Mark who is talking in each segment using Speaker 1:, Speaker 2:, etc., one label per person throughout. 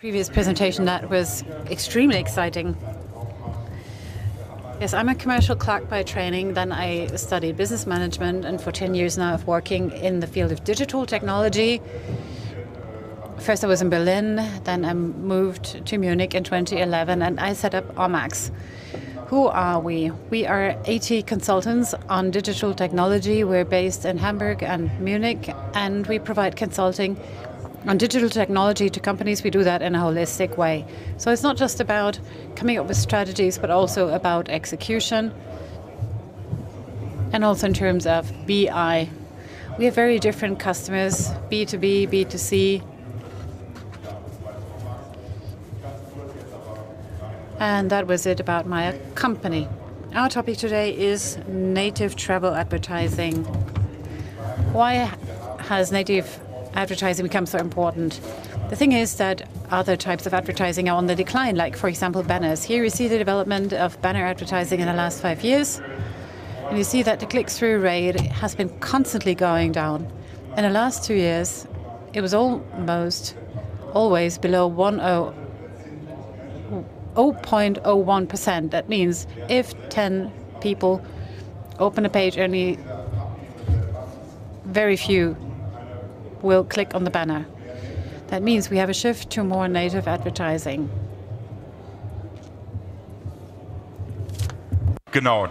Speaker 1: Previous presentation, that was extremely exciting. Yes, I'm a commercial clerk by training. Then I studied business management, and for 10 years now I'm working in the field of digital technology. First I was in Berlin, then I moved to Munich in 2011, and I set up OMMAX. Who are we? We are 80 consultants on digital technology. We're based in Hamburg and Munich, and we provide consulting on digital technology to companies. We do that in a holistic way. So it's not just about coming up with strategies, but also about execution, and also in terms of BI. We have very different customers, B2B, B2C. And that was it about my company. Our topic today is native travel advertising. Why has native advertising become so important? The thing is that other types of advertising are on the decline, like, for example, banners. Here you see the development of banner advertising in the last 5 years. And you see that the click-through rate has been constantly going down. In the last 2 years, it was almost always below 0.01%. That means if 10 people open a page, only very few will click on the banner. That means we have a shift to more native advertising.
Speaker 2: Genau.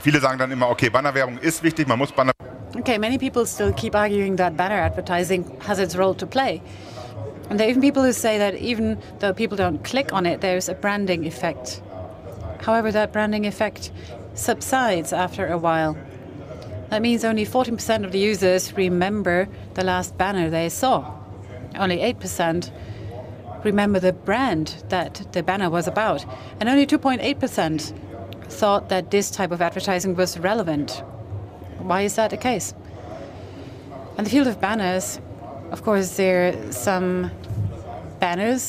Speaker 2: Viele sagen dann immer, okay, Bannerwerbung ist wichtig, man muss Banner.
Speaker 1: Okay, many people still keep arguing that banner advertising has its role to play. And there are even people who say that even though people don't click on it, there's a branding effect. However, that branding effect subsides after a while. That means only 14% of the users remember the last banner they saw. Only 8% remember the brand that the banner was about. And only 2.8% thought that this type of advertising was relevant. Why is that the case? In the field of banners, of course, there are some banner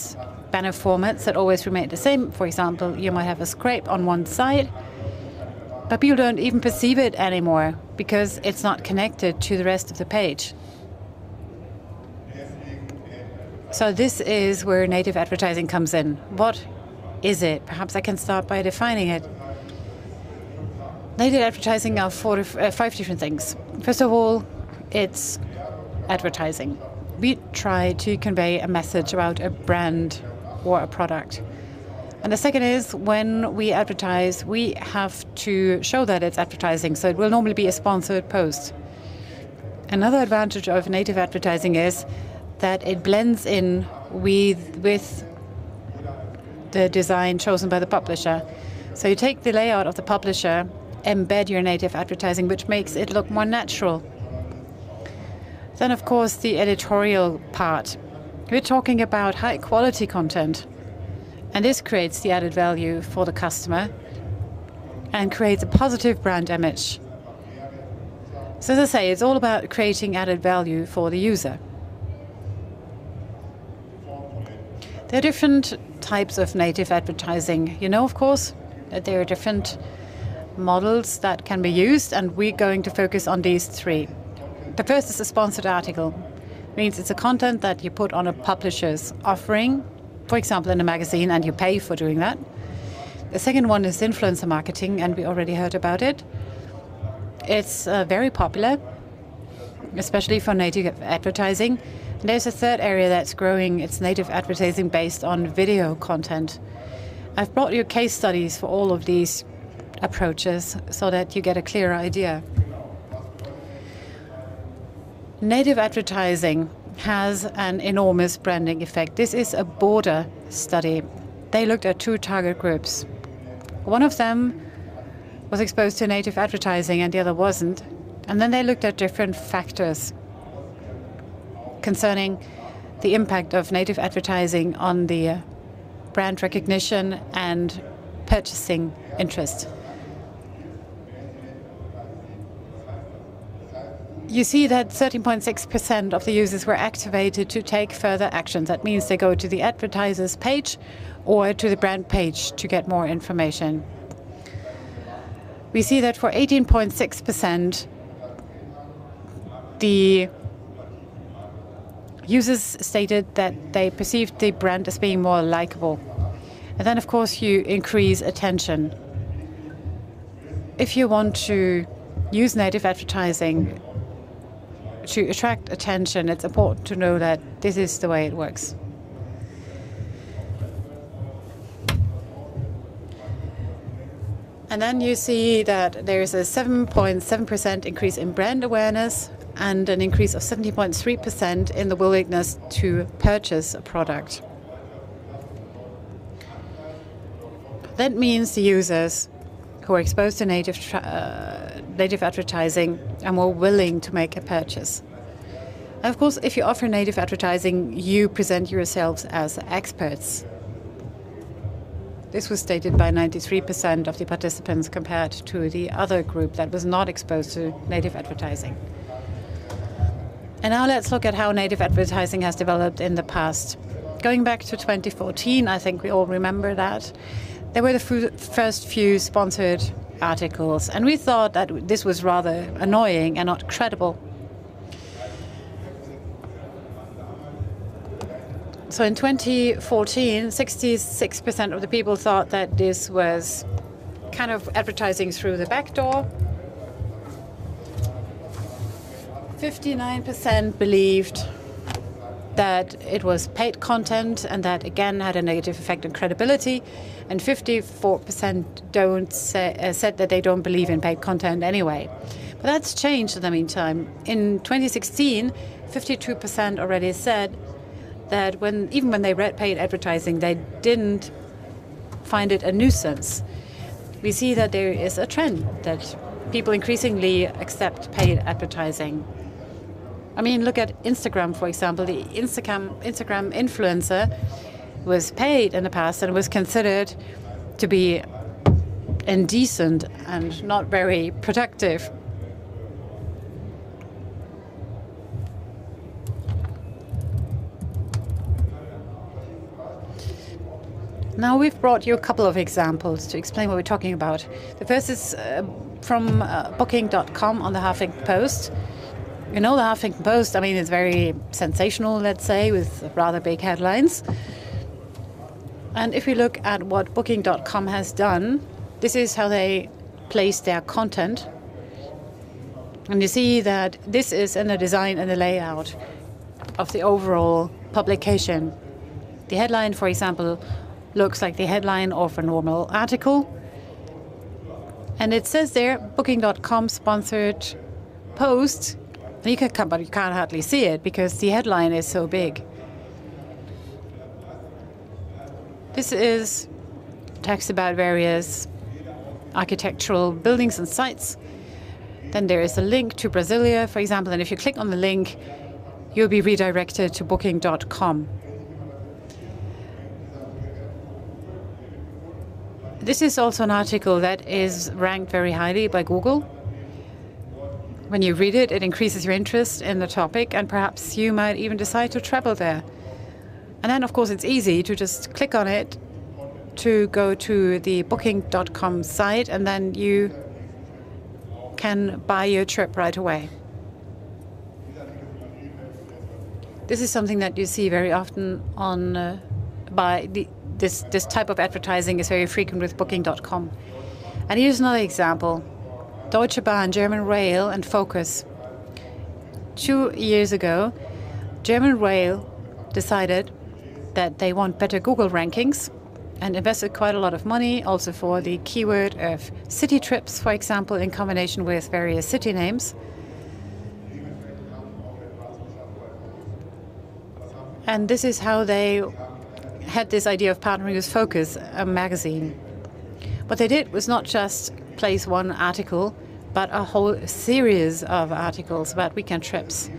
Speaker 1: formats that always remain the same. For example, you might have a scrape on one side, but people don't even perceive it anymore because it's not connected to the rest of the page. So this is where native advertising comes in. What is it? Perhaps I can start by defining it. Native advertising are 5 different things. First of all, it's advertising. We try to convey a message about a brand or a product. And the second is, when we advertise, we have to show that it's advertising, so it will normally be a sponsored post. Another advantage of native advertising is that it blends in with the design chosen by the publisher. So you take the layout of the publisher, embed your native advertising, which makes it look more natural. Then, of course, the editorial part. We're talking about high-quality content. And this creates the added value for the customer and creates a positive brand image. So as I say, it's all about creating added value for the user. There are different types of native advertising. You know, of course, that there are different models that can be used, and we're going to focus on these 3. The first is a sponsored article. It means it's a content that you put on a publisher's offering, for example, in a magazine, and you pay for doing that. The second one is influencer marketing, and we already heard about it. It's very popular, especially for native advertising. And there's a third area that's growing. It's native advertising based on video content. I've brought you case studies for all of these approaches so that you get a clear idea. Native advertising has an enormous branding effect. This is a border study. They looked at 2 target groups. One of them was exposed to native advertising and the other wasn't. And then they looked at different factors concerning the impact of native advertising on the brand recognition and purchasing interest. You see that 13.6% of the users were activated to take further actions. That means they go to the advertiser's page or to the brand page to get more information. We see that for 18.6%, the users stated that they perceived the brand as being more likable. And then, of course, you increase attention. If you want to use native advertising to attract attention, it's important to know that this is the way it works. And then you see that there is a 7.7% increase in brand awareness and an increase of 70.3% in the willingness to purchase a product. That means the users who are exposed to native advertising are more willing to make a purchase. And of course, if you offer native advertising, you present yourselves as experts. This was stated by 93% of the participants compared to the other group that was not exposed to native advertising. And now let's look at how native advertising has developed in the past. Going back to 2014, I think we all remember that. There were the first few sponsored articles, and we thought that this was rather annoying and not credible. So in 2014, 66% of the people thought that this was kind of advertising through the back door. 59% believed that it was paid content and that again had a negative effect on credibility, and 54% said that they don't believe in paid content anyway. But that's changed in the meantime. In 2016, 52% already said that even when they read paid advertising, they didn't find it a nuisance. We see that there is a trend that people increasingly accept paid advertising. I mean, look at Instagram, for example. The Instagram influencer was paid in the past and was considered to be indecent and not very productive. Now we've brought you a couple of examples to explain what we're talking about. The first is from Booking.com on the Huffington Post. You know the Huffington Post, I mean, it's very sensational, let's say, with rather big headlines. And if we look at what Booking.com has done, this is how they place their content. And you see that this is in the design and the layout of the overall publication. The headline, for example, looks like the headline of a normal article. And it says there, Booking.com sponsored post. And you can come, but you can't hardly see it because the headline is so big. This is text about various architectural buildings and sites. Then there is a link to Brasilia, for example, and if you click on the link, you'll be redirected to Booking.com. This is also an article that is ranked very highly by Google. When you read it, it increases your interest in the topic, and perhaps you might even decide to travel there. And then, of course, it's easy to just click on it to go to the Booking.com site, and then you can buy your trip right away. This is something that you see very often on this type of advertising is very frequent with Booking.com. And here's another example. Deutsche Bahn, German Rail, and Focus. 2 years ago, German Rail decided that they want better Google rankings and invested quite a lot of money also for the keyword of city trips, for example, in combination with various city names. And this is how they had this idea of partnering with Focus, a magazine. What they did was not just place one article, but a whole series of articles about weekend trips.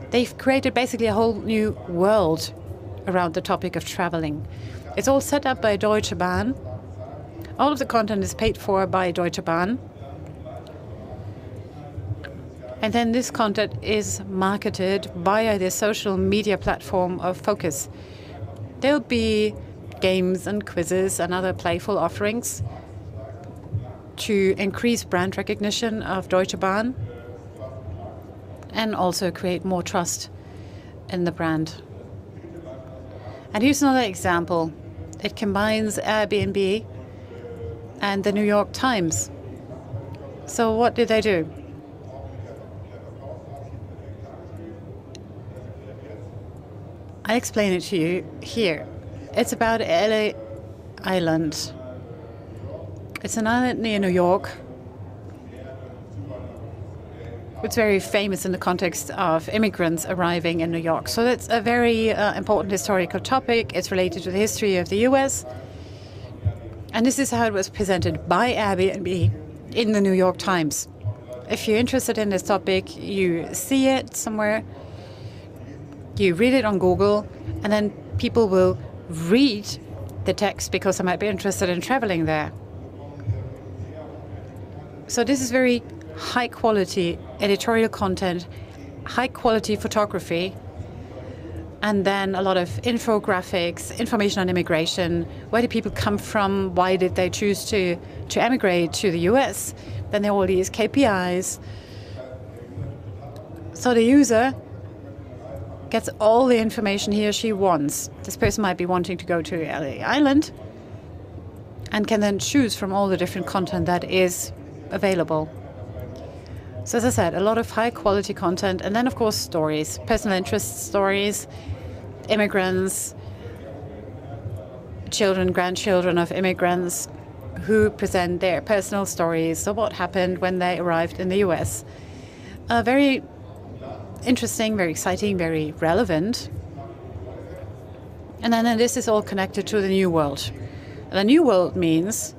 Speaker 1: They've created basically a whole new world around the topic of traveling. It's all set up by Deutsche Bahn. All of the content is paid for by Deutsche Bahn. And then this content is marketed via the social media platform of Focus. There'll be games and quizzes and other playful offerings to increase brand recognition of Deutsche Bahn and also create more trust in the brand. And here's another example. It combines Airbnb and the New York Times. So what did they do? I explain it to you here. It's about LA Island. It's an island near New York. It's very famous in the context of immigrants arriving in New York. So that's a very important historical topic. It's related to the history of the US. And this is how it was presented by Airbnb in the New York Times. If you're interested in this topic, you see it somewhere, you read it on Google, and then people will read the text because they might be interested in traveling there. So this is very high quality editorial content, high quality photography, and then a lot of infographics, information on immigration. Where do people come from? Why did they choose to emigrate to the US? Then there are all these KPIs. So the user gets all the information he or she wants. This person might be wanting to go to LA Island and can then choose from all the different content that is available. So as I said, a lot of high quality content, and then of course stories, personal interest stories, immigrants, children, grandchildren of immigrants who present their personal stories of what happened when they arrived in the US. Very interesting, very exciting, very relevant. And then this is all connected to the new world. And the new world means,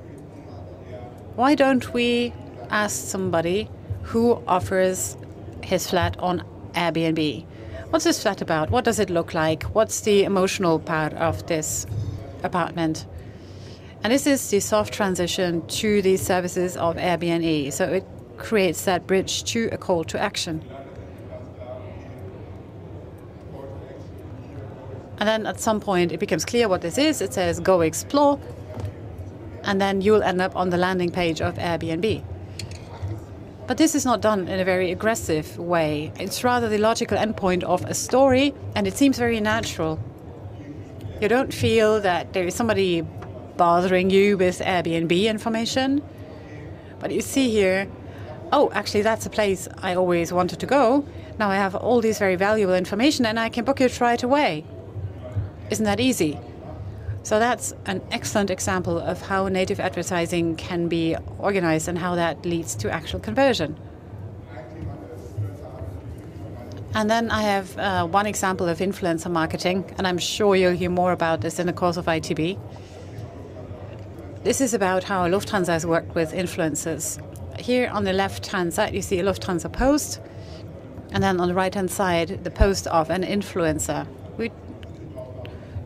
Speaker 1: why don't we ask somebody who offers his flat on Airbnb? What's this flat about? What does it look like? What's the emotional part of this apartment? And this is the soft transition to the services of Airbnb. So it creates that bridge to a call to action. And then at some point it becomes clear what this is. It says go explore. And then you'll end up on the landing page of Airbnb. But this is not done in a very aggressive way. It's rather the logical endpoint of a story, and it seems very natural. You don't feel that there is somebody bothering you with Airbnb information. But you see here, oh, actually that's a place I always wanted to go. Now I have all this very valuable information and I can book it right away. Isn't that easy? So that's an excellent example of how native advertising can be organized and how that leads to actual conversion. And then I have one example of influencer marketing, and I'm sure you'll hear more about this in the course of ITB. This is about how Lufthansa has worked with influencers. Here on the left-hand side, you see a Lufthansa post, and then on the right-hand side, the post of an influencer. We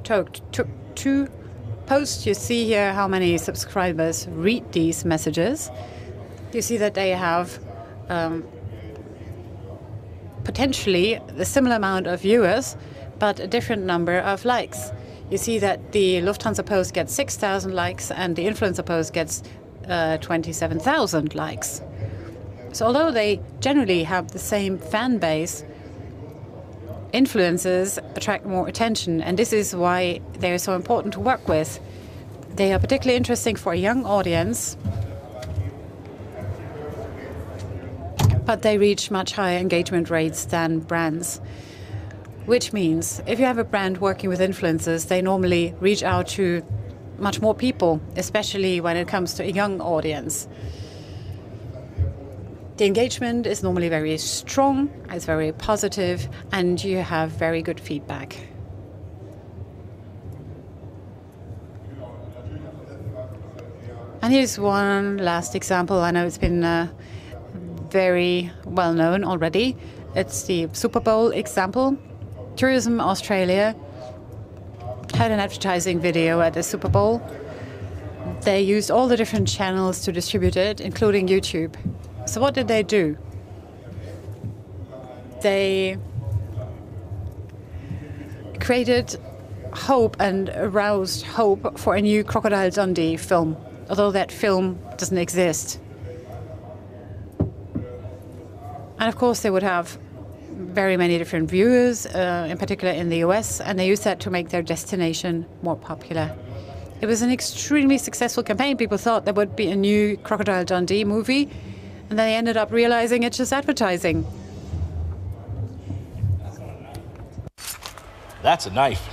Speaker 1: took two posts. You see here how many subscribers read these messages. You see that they have potentially the similar amount of viewers, but a different number of likes. You see that the Lufthansa post gets 6,000 likes and the influencer post gets 27,000 likes. So although they generally have the same fan base, influencers attract more attention, and this is why they're so important to work with. They are particularly interesting for a young audience, but they reach much higher engagement rates than brands. Which means if you have a brand working with influencers, they normally reach out to much more people, especially when it comes to a young audience. The engagement is normally very strong, it's very positive, and you have very good feedback. And here's one last example. I know it's been very well known already. It's the Super Bowl example. Tourism Australia had an advertising video at the Super Bowl. They used all the different channels to distribute it, including YouTube. So what did they do? They created hope and aroused hope for a new Crocodile Dundee film, although that film doesn't exist. And of course they would have very many different viewers, in particular in the US, and they used that to make their destination more popular. It was an extremely successful campaign. People thought there would be a new Crocodile Dundee movie, and then they ended up realizing it's just advertising.
Speaker 3: That's a knife.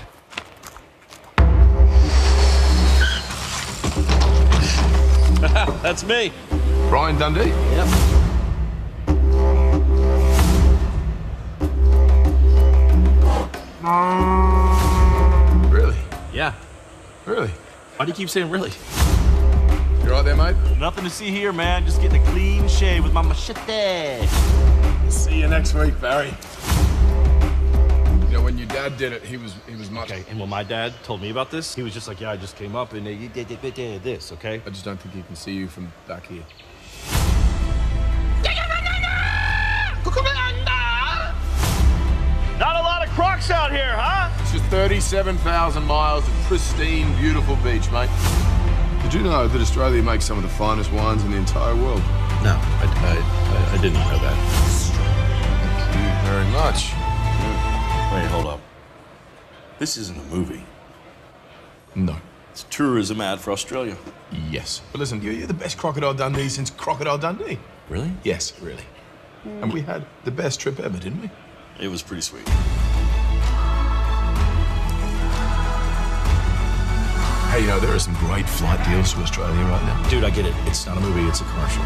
Speaker 3: That's me.
Speaker 4: Brian Dundee?
Speaker 3: Yep.
Speaker 4: Really?
Speaker 3: Yeah.
Speaker 4: Really?
Speaker 3: Why do you keep saying really?
Speaker 4: You right there, mate?
Speaker 3: Nothing to see here, man. Just getting a clean shave with my machete.
Speaker 4: See you next week, Barry. You know, when your dad did it, he was much...
Speaker 3: Okay, and when my dad told me about this, he was just like, yeah, I just came up and you did this, okay?
Speaker 4: I just don't think he can see you from back here.
Speaker 3: Not a lot of crocs out here, huh?
Speaker 4: It's just 37,000 miles of pristine, beautiful beach, mate. Did you know that Australia makes some of the finest wines in the entire world?
Speaker 3: No, I didn't know that.
Speaker 4: Thank you very much.
Speaker 3: Wait, hold up. This isn't a movie.
Speaker 4: No.
Speaker 3: It's a tourism ad for Australia.
Speaker 4: Yes. But listen, you're the best Crocodile Dundee since Crocodile Dundee.
Speaker 3: Really?
Speaker 4: Yes, really. And we had the best trip ever, didn't we?
Speaker 3: It was pretty sweet.
Speaker 4: Hey, you know, there are some great flight deals to Australia right now.
Speaker 3: Dude, I get it. It's not a movie, it's a commercial.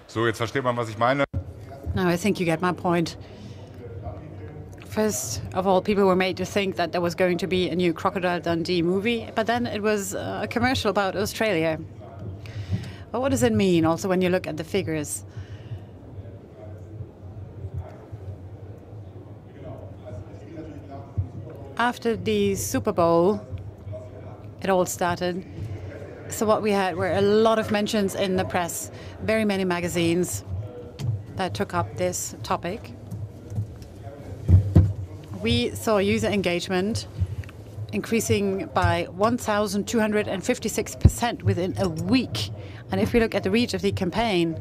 Speaker 2: So, jetzt versteht man, was ich meine.
Speaker 1: Now I think you get my point. First of all, people were made to think that there was going to be a new Crocodile Dundee movie, but then it was a commercial about Australia. But what does it mean also when you look at the figures? After the Super Bowl, it all started. So what we had were a lot of mentions in the press, very many magazines that took up this topic. We saw user engagement increasing by 1,256% within a week. And if we look at the reach of the campaign,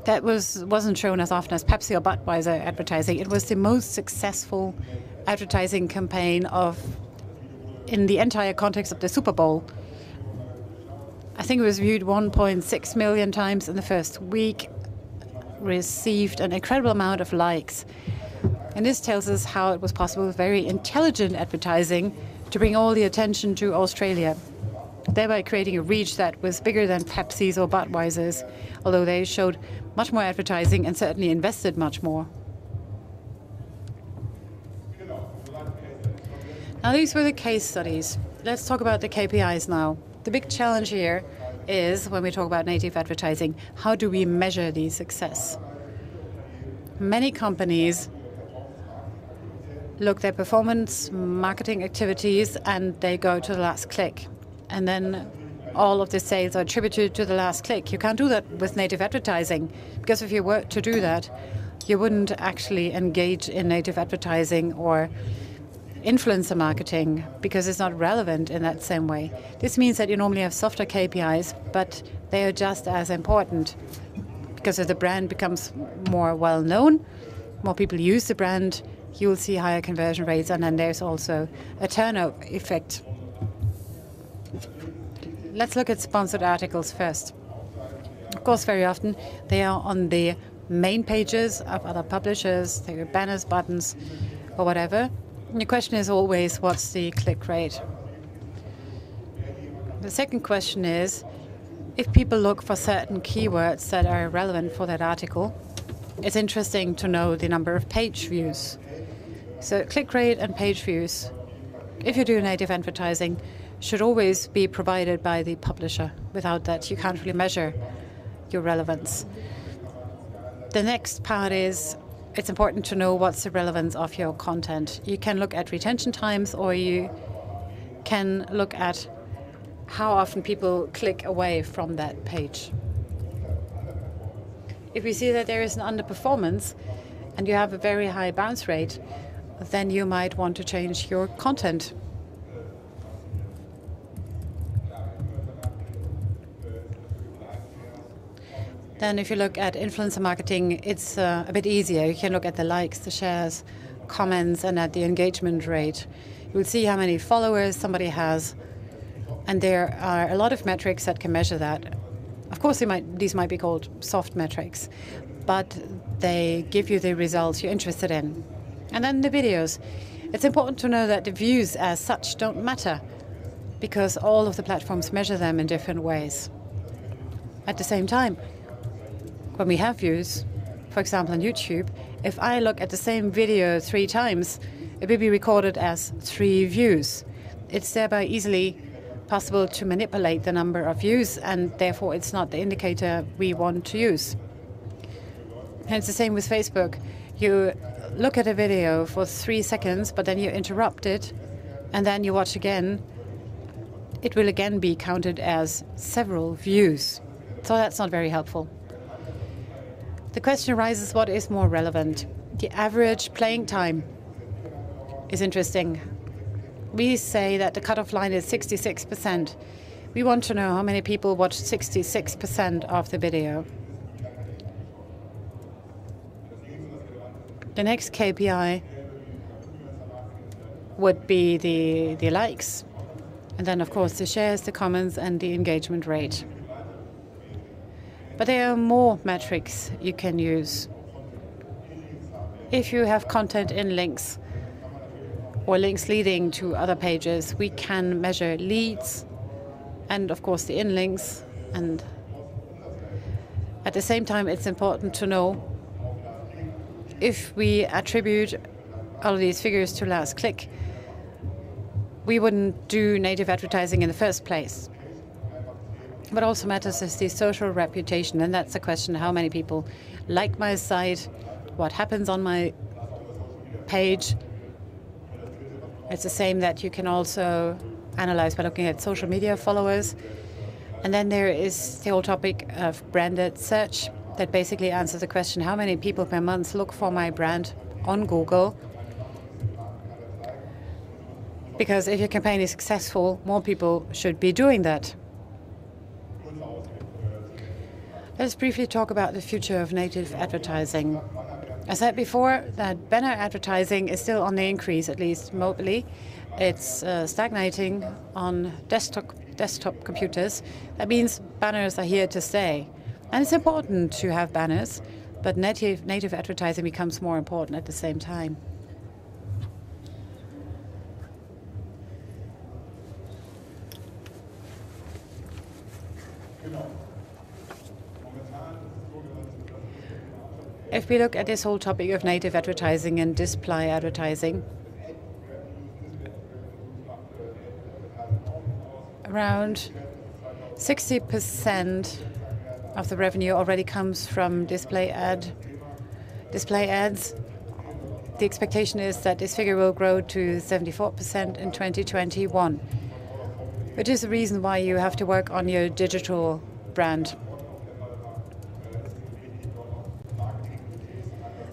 Speaker 1: that wasn't shown as often as Pepsi or Budweiser advertising. It was the most successful advertising campaign in the entire context of the Super Bowl. I think it was viewed 1.6 million times in the first week, received an incredible amount of likes. And this tells us how it was possible with very intelligent advertising to bring all the attention to Australia, thereby creating a reach that was bigger than Pepsi's or Budweiser's, although they showed much more advertising and certainly invested much more. Now, these were the case studies. Let's talk about the KPIs now. The big challenge here is, when we talk about native advertising, how do we measure the success? Many companies look at performance marketing activities and they go to the last click. And then all of the sales are attributed to the last click. You can't do that with native advertising, because if you were to do that, you wouldn't actually engage in native advertising or influencer marketing, because it's not relevant in that same way. This means that you normally have softer KPIs, but they are just as important, because as the brand becomes more well-known, more people use the brand, you will see higher conversion rates, and then there's also a turnover effect. Let's look at sponsored articles first. Of course, very often they are on the main pages of other publishers, they are banners, buttons, or whatever. And the question is always, what's the click rate? The second question is, if people look for certain keywords that are relevant for that article, it's interesting to know the number of page views. So click rate and page views, if you do native advertising, should always be provided by the publisher. Without that, you can't really measure your relevance. The next part is, it's important to know what's the relevance of your content. You can look at retention times, or you can look at how often people click away from that page. If we see that there is an underperformance and you have a very high bounce rate, then you might want to change your content. Then if you look at influencer marketing, it's a bit easier. You can look at the likes, the shares, comments, and at the engagement rate. You'll see how many followers somebody has, and there are a lot of metrics that can measure that. Of course, these might be called soft metrics, but they give you the results you're interested in. And then the videos. It's important to know that the views as such don't matter, because all of the platforms measure them in different ways. At the same time, when we have views, for example on YouTube, if I look at the same video 3 times, it will be recorded as 3 views. It's thereby easily possible to manipulate the number of views, and therefore it's not the indicator we want to use. And it's the same with Facebook. You look at a video for 3 seconds, but then you interrupt it, and then you watch again. It will again be counted as several views. So that's not very helpful. The question arises, what is more relevant? The average playing time is interesting. We say that the cutoff line is 66%. We want to know how many people watch 66% of the video. The next KPI would be the likes, and then of course the shares, the comments, and the engagement rate. But there are more metrics you can use. If you have content in links or links leading to other pages, we can measure leads and of course the in-links. And at the same time, it's important to know if we attribute all of these figures to last click, we wouldn't do native advertising in the first place. What also matters is the social reputation, and that's the question: how many people like my site, what happens on my page. It's the same that you can also analyze by looking at social media followers. And then there is the whole topic of branded search that basically answers the question: how many people per month look for my brand on Google? Because if your campaign is successful, more people should be doing that. Let's briefly talk about the future of native advertising. I said before that banner advertising is still on the increase, at least mobily. It's stagnating on desktop computers. That means banners are here to stay. And it's important to have banners, but native advertising becomes more important at the same time. If we look at this whole topic of native advertising and display advertising, around 60% of the revenue already comes from display ads. The expectation is that this figure will grow to 74% in 2021, which is the reason why you have to work on your digital brand.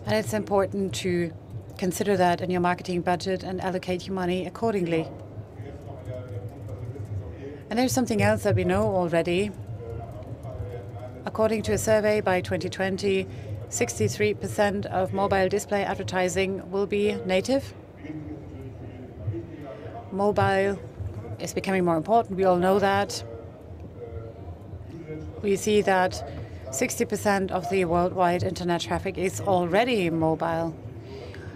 Speaker 1: And it's important to consider that in your marketing budget and allocate your money accordingly. And there's something else that we know already. According to a survey by 2020, 63% of mobile display advertising will be native. Mobile is becoming more important. We all know that. We see that 60% of the worldwide internet traffic is already mobile.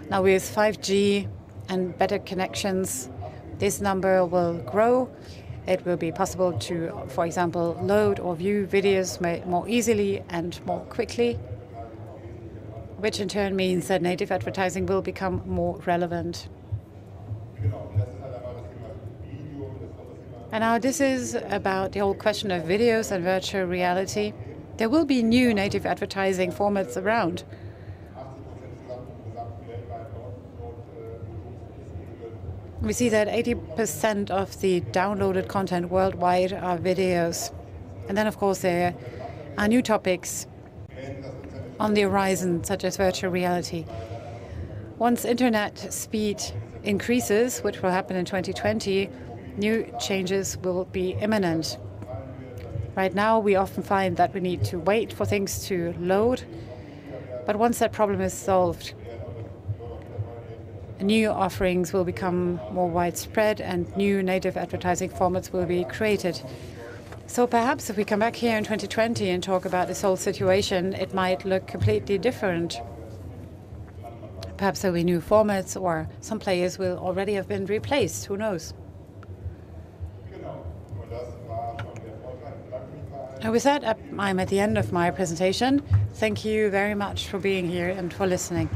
Speaker 1: Now with 5G and better connections, this number will grow. It will be possible to, for example, load or view videos more easily and more quickly, which in turn means that native advertising will become more relevant. And now this is about the whole question of videos and virtual reality. There will be new native advertising formats around. We see that 80% of the downloaded content worldwide are videos. And then, of course, there are new topics on the horizon, such as virtual reality. Once internet speed increases, which will happen in 2020, new changes will be imminent. Right now, we often find that we need to wait for things to load, but once that problem is solved, new offerings will become more widespread and new native advertising formats will be created. So perhaps if we come back here in 2020 and talk about this whole situation, it might look completely different. Perhaps there'll be new formats, or some players will already have been replaced. Who knows? And with that, I'm at the end of my presentation. Thank you very much for being here and for listening.